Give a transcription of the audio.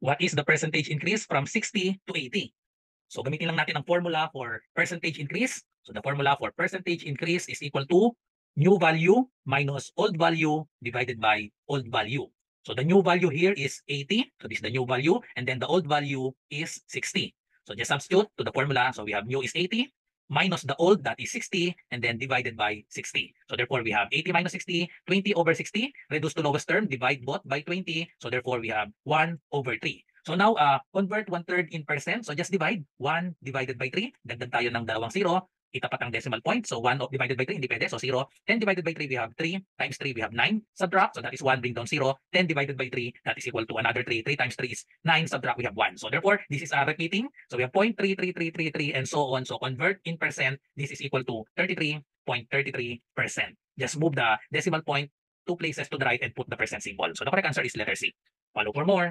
What is the percentage increase from 60 to 80? So gamitin lang natin ang formula for percentage increase. So the formula for percentage increase is equal to new value minus old value divided by old value. So the new value here is 80. So this is the new value. And then the old value is 60. So just substitute to the formula. So we have new is 80 minus the old, that is 60, and then divided by 60. So therefore we have 80 minus 60, 20 over 60, reduce to lowest term, divide both by 20. So therefore we have 1 over 3. So now, convert 1/3 in percent. So just divide 1 divided by 3. Dagdag tayo ng dalawang zero. Itapat ang decimal point. So 1 divided by 3, hindi pwede. So 0. 10 divided by 3, we have 3. Times 3, we have 9. Subtract. So that is 1, bring down 0. 10 divided by 3, that is equal to another 3. 3 times 3 is 9. Subtract, we have 1. So therefore, this is repeating. So we have 0.33333 and so on. So convert in percent. This is equal to 33.33%. Just move the decimal point 2 places to the right and put the percent symbol. So the correct answer is letter C. Follow for more.